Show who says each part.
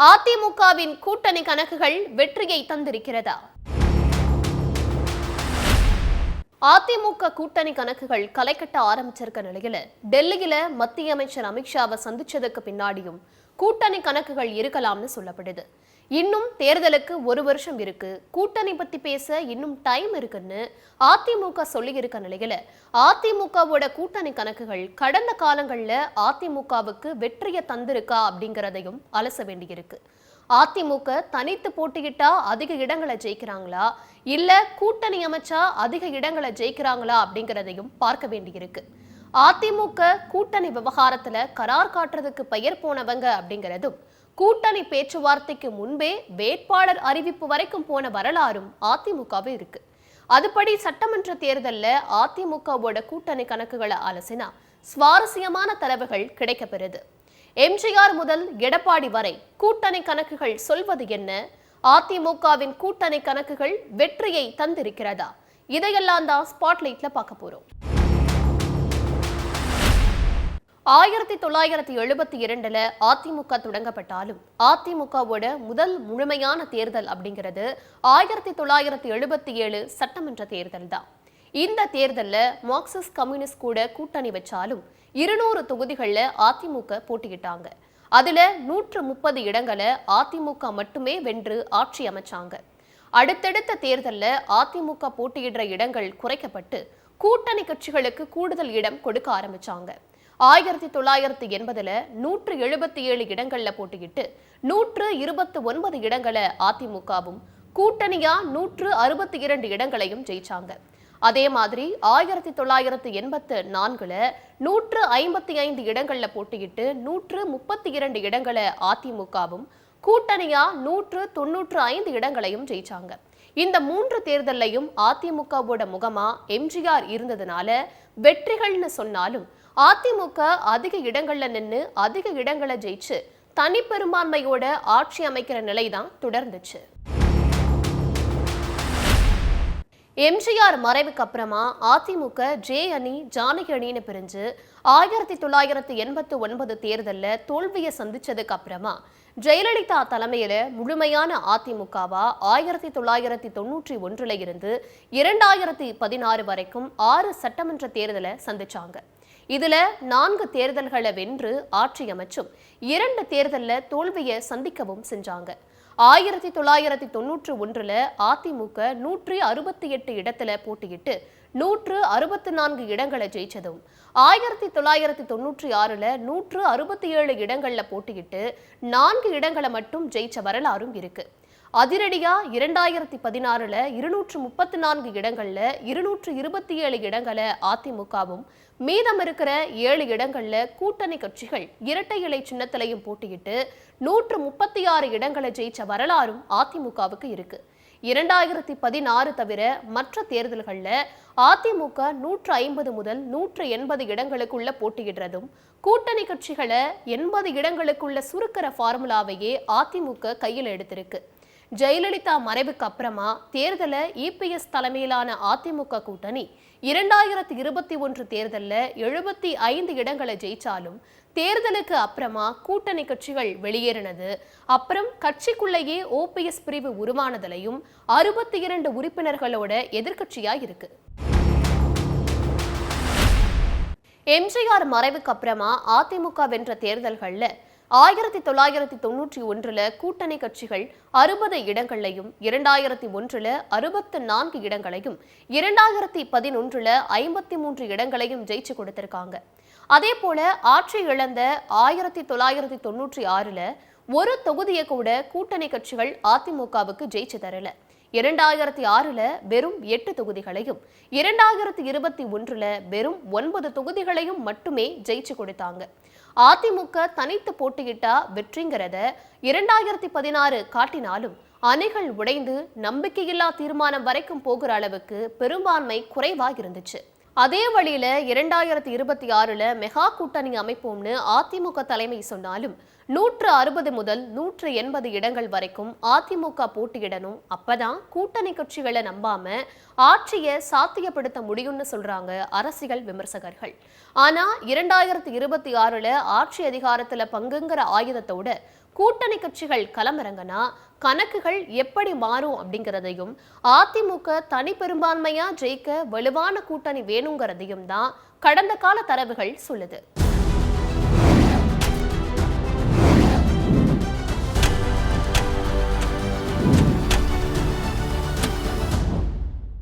Speaker 1: அதிமுகவின் கூட்டணி கணக்குகள் வெற்றியை தந்திருக்கிறதா? அதிமுக கூட்டணி கணக்குகள் களை கட்ட ஆரம்பிச்சிருக்க நிலையில டெல்லியில மத்திய அமைச்சர் அமித்ஷாவை சந்திச்சதுக்கு பின்னாடியும் கூட்டணி கணக்குகள் இருக்கலாம்னு சொல்லப்படுது. இன்னும் தேர்தலுக்கு 1 வருஷம் இருக்கு, கூட்டணி பத்தி பேச இன்னும் டைம் இருக்குன்னு அதிமுக சொல்லி இருக்க நிலையில அதிமுகவோட கூட்டணி கணக்குகள் கடந்த காலங்கள்ல அதிமுகவுக்கு வெற்றியை தந்திருக்கா அப்படிங்கிறதையும் அலச வேண்டியிருக்கு. அதிமுக தனித்து போட்டியிட்டா அதிக இடங்களை ஜெயிக்கிறாங்களா, இல்ல கூட்டணி அமைச்சா அதிக இடங்களை ஜெயிக்கிறாங்களா அப்படிங்கிறதையும் பார்க்க வேண்டியிருக்கு. அதிமுக கூட்டணி விவகாரத்துல கரார் காட்டுறதுக்கு பெயர் போனவங்க அப்படிங்கிறதும் கூட்டணி பேச்சுவார்த்தைக்கு முன்பே வேட்பாளர் அறிவிப்பு வரைக்கும் போன வரலாறும் அதிமுகவே இருக்கு. அதுபடி சட்டமன்ற தேர்தல்ல அதிமுகவோட கூட்டணி கணக்குகளை அலசினா சுவாரஸ்யமான தரவுகள் கிடைக்கப்பெறுது. எம்ஜிஆர் முதல் எடப்பாடி வரை கூட்டணி கணக்குகள் சொல்வது என்ன? அதிமுகவின் கூட்டணி கணக்குகள் வெற்றியை தந்திருக்கிறதா? இதையெல்லாம் தான் ஸ்பாட்லைட்ல பார்க்க போறோம். 1972 அதிமுக தொடங்கப்பட்டாலும் அதிமுகவோட முதல் முழுமையான தேர்தல் அப்படிங்கிறது 1977 சட்டமன்ற தேர்தல் தான். இந்த தேர்தல்ல மார்க்சிஸ்ட் கம்யூனிஸ்ட் கூட கூட்டணி வச்சாலும் 200 தொகுதிகள்ல அதிமுக போட்டியிட்டாங்க. அதுல 130 இடங்களை அதிமுக மட்டுமே வென்று ஆட்சி அமைச்சாங்க. அடுத்தடுத்த தேர்தல்ல அதிமுக போட்டியிடுற இடங்கள் குறைக்கப்பட்டு கூட்டணி கட்சிகளுக்கு கூடுதல் இடம் கொடுக்க ஆரம்பிச்சாங்க. 1980 177 இடங்கள்ல போட்டியிட்டு 129 இடங்களை அதிமுகவும் கூட்டணியா 162 இடங்களையும் ஜெயிச்சாங்க. அதே மாதிரி 1984 155 இடங்கள்ல போட்டியிட்டு 132 இடங்களை அதிமுகவும் கூட்டணியா 195 இடங்களையும் ஜெயிச்சாங்க. இந்த 3 தேர்தலையும் அதிமுகவோட முகமா எம்ஜிஆர் இருந்ததுனால வெற்றிகள்னு சொன்னாலும் அதிமுக அதிக இடங்கள்ல நின்று அதிக இடங்களை ஜெயிச்சு தனிப்பெரும்பான்மையோட ஆட்சி அமைக்கிற நிலைதான் தொடர்ந்துச்சு. எம்ஜிஆர் மறைவுக்கு அப்புறமா அதிமுக ஜே அணி ஜானகி அணின்னு பிரிஞ்சு 1989 தேர்தல்ல தோல்வியை சந்திச்சதுக்கு அப்புறமா ஜெயலலிதா தலைமையில முழுமையான அதிமுகவா 1991 இருந்து 2016 வரைக்கும் 6 சட்டமன்ற தேர்தலை சந்திச்சாங்க. இதுல 4 தேர்தல்களை வென்று ஆட்சி அமைச்சும் 2 தேர்தல்ல தோல்வியை சந்திக்கவும் செஞ்சாங்க. 1991 அதிமுக 168 இடத்துல போட்டியிட்டு 164 இடங்களை ஜெயிச்சதும் 1996 167 இடங்கள்ல போட்டியிட்டு 4 இடங்களை மட்டும் ஜெயிச்ச வரலாறும் இருக்கு. அதிரடியா 2016 234 இடங்கள்ல 227 இடங்களை அதிமுகவும் மீதம் இருக்கிற 7 இடங்கள்ல கூட்டணி கட்சிகள் இரட்டை இலை சின்னத்திலையும் போட்டியிட்டு 136 இடங்களை ஜெயிச்ச வரலாறும் அதிமுகவுக்கு இருக்கு. 2016 தவிர மற்ற தேர்தல்கள்ல அதிமுக 150 முதல் 180 இடங்களுக்குள்ள போட்டியிடுறதும் கூட்டணி கட்சிகளை 80 இடங்களுக்குள்ள சுருக்கிற ஃபார்முலாவையே அதிமுக கையில் எடுத்திருக்கு. ஜெயலலிதா மறைவுக்கு அப்புறமா தேர்தல இபிஎஸ் தலைமையிலான அதிமுக கூட்டணி 2021 தேர்தல்ல 75 இடங்களை ஜெயிச்சாலும் தேர்தலுக்கு அப்புறமா கூட்டணி கட்சிகள் வெளியேறினது, அப்புறம் கட்சிக்குள்ளேயே ஓபிஎஸ் பிரிவு உருவானதிலையும் 62 உறுப்பினர்களோட எதிர்கட்சியா இருக்கு. எம்ஜிஆர் மறைவுக்கு அப்புறமா அதிமுக வென்ற தேர்தல்கள்ல 1991 கூட்டணி கட்சிகள் 60 இடங்களையும் 2001 64 இடங்களையும் 2011 53 இடங்களையும் ஜெயிச்சு கொடுத்திருக்காங்க. அதே போல ஆட்சி இழந்த 1996 ஒரு தொகுதியை கூட கூட்டணி கட்சிகள் அதிமுகவுக்கு ஜெயிச்சு தரல. 2006 வெறும் 8 தொகுதிகளையும் 2021 வெறும் 9 தொகுதிகளையும் மட்டுமே ஜெயிச்சு கொடுத்தாங்க. அதிமுக தனித்து போட்டியிட்டா வெற்றிங்கிறத 2016 காட்டினாலும் அணிகள் உடைந்து நம்பிக்கையில்லா தீர்மானம் வரைக்கும் போகிற அளவுக்கு பெரும்பான்மை குறைவாக இருந்துச்சு. அதே வழியில 2026 மெகா கூட்டணி அமைப்போம்னு அதிமுக தலைமை சொன்னாலும் 160 முதல் 180 இடங்கள் வரைக்கும் அதிமுக போட்டியிடணும். அப்பதான் கூட்டணி கட்சிகளை நம்பாம ஆட்சியை சாத்தியப்படுத்த முடியும்னு சொல்றாங்க அரசியல் விமர்சகர்கள். ஆனா 2026 ஆட்சி அதிகாரத்துல பங்குங்கிற ஆயுதத்தோட கூட்டணி கட்சிகள் களமிறங்கினா கணக்குகள் எப்படி மாறும் அப்படிங்கிறதையும், அதிமுக தனி பெரும்பான்மையா ஜெயிக்க வலுவான கூட்டணி வேணுங்கிறதையும் தான் கடந்த கால தரவுகள் சொல்லுது.